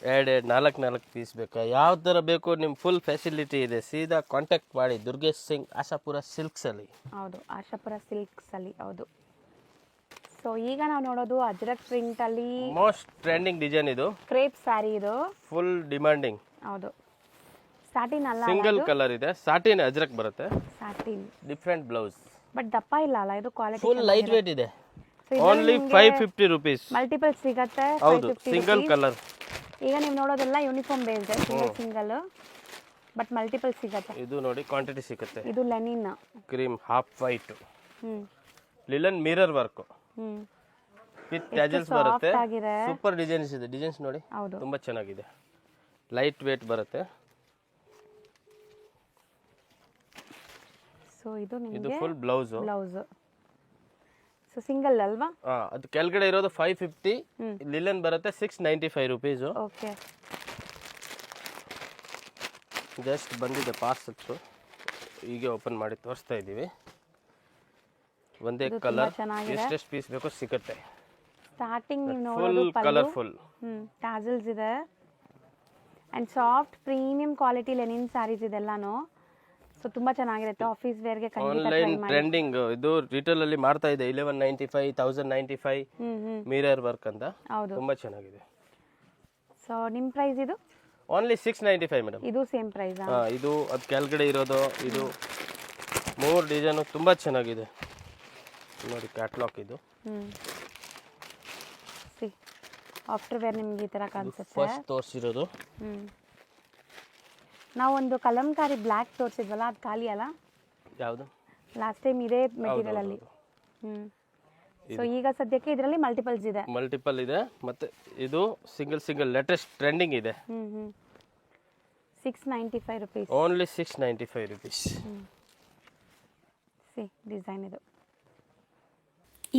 4 ಪೀಸ್ ಬೇಕಾ, ಯಾವ ಥರ ಬೇಕು ನಿಮ್ಮ ಫುಲ್ ಫೆಸಿಲಿಟಿ ಇದೆ. ಸೀದಾ ಕಾಂಟ್ಯಾಕ್ಟ್ ಮಾಡಿ. ದುರ್ಗೇಶ್ ಸಿಂಗ್, ಆಶಾಪುರ ಸಿಲ್ಕ್ಸಲ್ಲಿ. ಹೌದು, ಆಶಾಪುರ ಸಿಲ್ಕ್ಸಲ್ಲಿ. ಹೌದು. ಸೊ ಈಗ ನಾವು ನೋಡೋದು ಅಜ್ರಕ್ ಪ್ರಿಂಟಲ್ಲಿ ಮೋಸ್ಟ್ ಟ್ರೆಂಡಿಂಗ್ ಡಿಸೈನ್. ಇದು ಕ್ರೇಪ್ ಸ್ಯಾರಿ, ಇದು ಫುಲ್ ಡಿಮಾಂಡಿಂಗ್. ಹೌದು. ಸಾಟಿನ್ ಅಲ್ಲ, ಸಿಂಗಲ್ ಕಲರ್ ಇದೆ. ಸಾಟಿನ್ ಅಜ್ರಕ್ ಬರುತ್ತೆ. ಸಾಟಿನ್ ಡಿಫ್ರೆಂಟ್ ಬ್ಲೌಸ್, ಬಟ್ ದಪ್ಪ ಇಲ್ಲ ಅಲ್ಲ. ಇದು ಕ್ವಾಲಿಟಿ ಫುಲ್ ಲೈಟ್ ವೇಟ್ ಇದೆ. Only 550 rupees. ಮಲ್ಟಿಪಲ್ ಸಿಗತ್ತೆ. ಹೌದು, ಸಿಂಗಲ್ ಕಲರ್. ಈಗ ನೀವು ನೋಡೋದೆಲ್ಲ uniform based, single but multiple ಸಿಗತ್ತೆ. ಇದು ನೋಡಿ ಕ್ವಾಂಟಿಟಿ ಸಿಗುತ್ತೆ. ಇದು linen cream half white, linen mirror work with tassels ಬರುತ್ತೆ. ಸೂಪರ್ ಡಿಸೈನ್ಸ್ ಇದೆ. ಡಿಸೈನ್ಸ್ ನೋಡಿ ತುಂಬಾ ಚೆನ್ನಾಗಿದೆ. ಲೈಟ್ ವೇಟ್ ಬರುತ್ತೆ. ಸೊ ಇದು ಇದು ಫುಲ್ ಬ್ಲೌಸ್. ಸೊ ಸಿಂಗಲ್ ಅಲ್ವಾ? ಅದು ಕೆಳಗಡೆ ಇರೋದು 550, ಲಿಲನ್ ಬರುತ್ತೆ 695 ರುಪೀಸ್. ಓಕೆ. ಜಸ್ಟ್ ಬಂದಿದೆ ಪಾರ್ಸಲ್ಸ್, ಈಗ ಓಪನ್ ಮಾಡಿ ತೋರಿಸ್ತಾ ಇದ್ದೀವಿ. ಒಂದೇ ಕಲರ್ ಎಷ್ಟೆಷ್ಟು ಪೀಸ್ ಬೇಕೋ ಸಿಗುತ್ತೆ. ಸ್ಟಾರ್ಟಿಂಗ್ ನೀವು ನೋಡೋದು ಫುಲ್ ಕಲರ್ಫುಲ್ ಟ್ಯಾಸಲ್ಸ್ ಇದೆ and soft premium quality linen saris ಇದೆಲ್ಲಾನು. ಸೊ ತುಂಬಾ ಚೆನ್ನಾಗಿರುತ್ತೆ ಆಫೀಸ್ ವೇರ್ಗೆ. Online trending. ಇದು ರಿಟೇಲ್ ಅಲ್ಲಿ ಮಾಡ್ತಾ ಇದೆ 1195, 1095 ಮಿರರ್ ವರ್ಕ್ ಅಂತ. ತುಂಬಾ ಚೆನ್ನಾಗಿದೆ. ಸೊ ನಿಮ್ಮ ಪ್ರೈಸ್ ಇದು? Only 695 madam. ಇದು ಸೇಮ್ ಪ್ರೈಸ್? ಇದು ಅದು ಕೆಳಗಡೆ ಇರೋದು. ಇದು 3 ಡಿಸೈನ್ ತುಂಬಾ ಚೆನ್ನಾಗಿದೆ ನೋಡಿ. ಕ್ಯಾಟ್ಲಾಗ್ ಇದು. ಆಫ್ಟರ್ ವೇರ್ ನಿಮ್ಗೆ ಈ ತರ ಕಾಣಿಸುತ್ತೆ. ಫಸ್ಟ್ ತೋರಿಸಿರೋದು. ನಾವು ಒಂದು ಕಲಂಕಾರಿ ಬ್ಲ್ಯಾಕ್ ತೋರಿಸಿದ್ವಲ್ಲ, ಅದು ಖಾಲಿ ಅಲ್ಲ? ಯಾವುದು? ಲಾಸ್ಟ್ ಟೈಮ್ ಇದೇ ಮೆಟೀರಿಯಲ್ ಅಲ್ಲಿ. ಸೊ ಈಗ ಸದ್ಯಕ್ಕೆ ಇದರಲ್ಲಿ ಮಲ್ಟಿಪಲ್ ಇದೆ. ಮತ್ತೆ ಇದು ಸಿಂಗಲ್ ಲೇಟೆಸ್ಟ್ ಟ್ರೆಂಡಿಂಗ್ ಇದೆ. 695 ರುಪೀಸ್. Only 695 rupees. ಡಿಸೈನ್ ಇದು.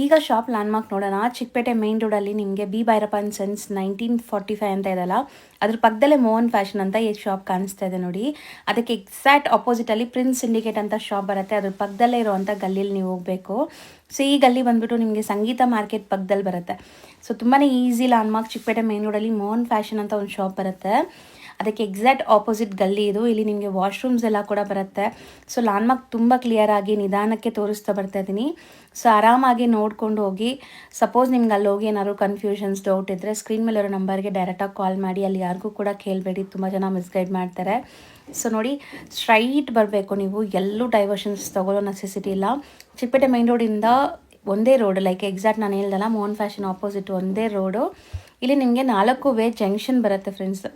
ಈಗ ಶಾಪ್ ಲ್ಯಾಂಡ್ಮಾರ್ಕ್ ನೋಡೋಣ. ಚಿಕ್ಕಪೇಟೆ ಮೇನ್ ರೋಡಲ್ಲಿ ನಿಮಗೆ ಬಿ ಭೈರಪ್ಪ ಅಂಡ್ ಸನ್ಸ್ 1945 ಅಂತ ಇದೆಯಲ್ಲ, ಅದ್ರ ಪಕ್ಕದಲ್ಲೇ ಮೋಹನ್ ಫ್ಯಾಷನ್ ಅಂತ ಈ ಶಾಪ್ ಕಾಣಿಸ್ತಾ ಇದೆ ನೋಡಿ. ಅದಕ್ಕೆ ಎಕ್ಸಾಕ್ಟ್ ಆಪೋಸಿಟಲ್ಲಿ ಪ್ರಿನ್ಸ್ ಸಿಂಡಿಕೇಟ್ ಅಂತ ಶಾಪ್ ಬರುತ್ತೆ. ಅದ್ರ ಪಕ್ಕದಲ್ಲೇ ಇರುವಂಥ ಗಲ್ಲಿಯಲ್ಲಿ ನೀವು ಹೋಗಬೇಕು. ಸೊ ಈ ಗಲ್ಲಿ ಬಂದುಬಿಟ್ಟು ನಿಮಗೆ ಸಂಗೀತ ಮಾರ್ಕೆಟ್ ಪಕ್ಕದಲ್ಲಿ ಬರುತ್ತೆ. ಸೊ ತುಂಬಾ ಈಸಿ ಲ್ಯಾಂಡ್ಮಾರ್ಕ್. ಚಿಕ್ಕಪೇಟೆ ಮೇನ್ ರೋಡಲ್ಲಿ ಮೋಹನ್ ಫ್ಯಾಷನ್ ಅಂತ ಒಂದು ಶಾಪ್ ಬರುತ್ತೆ. ಅದಕ್ಕೆ ಎಕ್ಸಾಕ್ಟ್ ಆಪೋಸಿಟ್ ಗಲ್ಲಿ ಇದು. ಇಲ್ಲಿ ನಿಮಗೆ ವಾಶ್ರೂಮ್ಸ್ ಎಲ್ಲ ಕೂಡ ಬರುತ್ತೆ. ಸೊ ಲ್ಯಾಂಡ್ಮಾರ್ಕ್ ತುಂಬ ಕ್ಲಿಯರಾಗಿ ನಿಧಾನಕ್ಕೆ ತೋರಿಸ್ತಾ ಬರ್ತಾ ಇದ್ದೀನಿ. ಸೊ ಆರಾಮಾಗಿ ನೋಡ್ಕೊಂಡು ಹೋಗಿ. ಸಪೋಸ್ ನಿಮ್ಗೆ ಅಲ್ಲಿ ಹೋಗಿ ಏನಾದ್ರು ಕನ್ಫ್ಯೂಷನ್ಸ್ ಡೌಟ್ ಇದ್ದರೆ ಸ್ಕ್ರೀನ್ ಮೇಲೆ ಇರೋ ನಂಬರ್ಗೆ ಡೈರೆಕ್ಟಾಗಿ ಕಾಲ್ ಮಾಡಿ. ಅಲ್ಲಿ ಯಾರಿಗೂ ಕೂಡ ಕೇಳಬೇಡಿ, ತುಂಬ ಜನ ಮಿಸ್ಗೈಡ್ ಮಾಡ್ತಾರೆ. ಸೊ ನೋಡಿ, ಸ್ಟ್ರೈಟ್ ಬರಬೇಕು ನೀವು, ಎಲ್ಲೂ ಡೈವರ್ಷನ್ಸ್ ತೊಗೊಳ್ಳೋ ನೆಸೆಸಿಟಿ ಇಲ್ಲ. ಚಿಕ್ಕಪೇಟೆ ಮೈನ್ ರೋಡಿಂದ ಒಂದೇ ರೋಡ್, ಲೈಕ್ ಎಕ್ಸಾಕ್ಟ್ ನಾನು ಹೇಳ್ದಲ್ಲ ಮೋಹನ್ ಫ್ಯಾಷನ್ ಆಪೋಸಿಟ್ ಒಂದೇ ರೋಡು. ಇಲ್ಲಿ ನಿಮಗೆ 4 ವೇ ಜಂಕ್ಷನ್ ಬರುತ್ತೆ ಫ್ರೆಂಡ್ಸ್.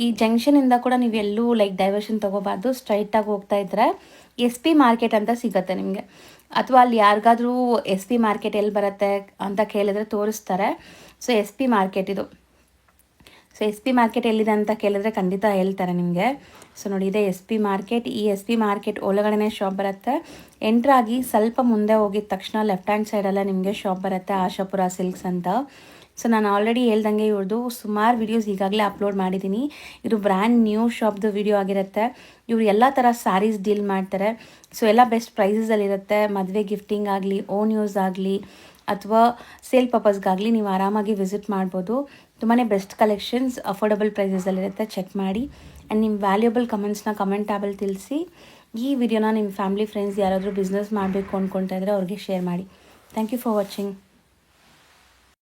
ಈ ಜಂಕ್ಷನಿಂದ ಕೂಡ ನೀವು ಎಲ್ಲೂ ಲೈಕ್ ಡೈವರ್ಷನ್ ತೊಗೋಬಾರ್ದು. ಸ್ಟ್ರೈಟಾಗಿ ಹೋಗ್ತಾ ಇದ್ದರೆ SP ಮಾರ್ಕೆಟ್ ಅಂತ ಸಿಗುತ್ತೆ ನಿಮಗೆ. ಅಥವಾ ಅಲ್ಲಿ ಯಾರಿಗಾದ್ರೂ SP ಮಾರ್ಕೆಟ್ ಎಲ್ಲಿ ಬರುತ್ತೆ ಅಂತ ಕೇಳಿದ್ರೆ ತೋರಿಸ್ತಾರೆ. ಸೊ SP ಮಾರ್ಕೆಟ್ ಇದು. ಸೊ SP ಮಾರ್ಕೆಟ್ ಎಲ್ಲಿದೆ ಅಂತ ಕೇಳಿದ್ರೆ ಖಂಡಿತ ಹೇಳ್ತಾರೆ ನಿಮಗೆ. ಸೊ ನೋಡಿ, ಇದೆ SP ಮಾರ್ಕೆಟ್. ಈ SP ಮಾರ್ಕೆಟ್ ಒಳಗಡೆ ಶಾಪ್ ಬರುತ್ತೆ. ಎಂಟ್ರಾಗಿ ಸ್ವಲ್ಪ ಮುಂದೆ ಹೋಗಿದ ತಕ್ಷಣ ಲೆಫ್ಟ್ ಹ್ಯಾಂಡ್ ಸೈಡಲ್ಲೇ ನಿಮಗೆ ಶಾಪ್ ಬರುತ್ತೆ, ಆಶಾಪುರ ಸಿಲ್ಕ್ಸ್ ಅಂತ. ಸೊ ನಾನು ಆಲ್ರೆಡಿ ಹೇಳ್ದಂಗೆ ಇವ್ರದ್ದು ಸುಮಾರು ವೀಡಿಯೋಸ್ ಈಗಾಗಲೇ ಅಪ್ಲೋಡ್ ಮಾಡಿದ್ದೀನಿ. ಇದು ಬ್ರ್ಯಾಂಡ್ ನ್ಯೂ ಶಾಪ್ದು ವಿಡಿಯೋ ಆಗಿರುತ್ತೆ. ಇವರು ಎಲ್ಲ ಥರ ಸ್ಯಾರೀಸ್ ಡೀಲ್ ಮಾಡ್ತಾರೆ. ಸೊ ಎಲ್ಲ ಬೆಸ್ಟ್ ಪ್ರೈಸಸಲ್ಲಿರುತ್ತೆ. ಮದುವೆ ಗಿಫ್ಟಿಂಗ್ ಆಗಲಿ, ಓನ್ ಯೂಸ್ ಆಗಲಿ, ಅಥವಾ ಸೇಲ್ ಪರ್ಪಸ್ಗಾಗಲಿ ನೀವು ಆರಾಮಾಗಿ ವಿಸಿಟ್ ಮಾಡ್ಬೋದು. ತುಂಬಾ ಬೆಸ್ಟ್ ಕಲೆಕ್ಷನ್ಸ್ ಅಫೋರ್ಡಬಲ್ ಪ್ರೈಸಸಲ್ಲಿರುತ್ತೆ. ಚೆಕ್ ಮಾಡಿ. ಆ್ಯಂಡ್ ನಿಮ್ಮ ವ್ಯಾಲ್ಯೂಬಲ್ ಕಮೆಂಟ್ಸ್ನ ಕಮೆಂಟ್ ಟ್ಯಾಬಲ್ಲಿ ತಿಳಿಸಿ. ಈ ವಿಡಿಯೋನ ನಿಮ್ಮ ಫ್ಯಾಮಿಲಿ ಫ್ರೆಂಡ್ಸ್ ಯಾರಾದರೂ ಬಿಸ್ನೆಸ್ ಮಾಡಬೇಕು ಅಂದ್ಕೊಳ್ತಾ ಇದ್ದರೆ ಅವ್ರಿಗೆ ಶೇರ್ ಮಾಡಿ. Thank you for watching.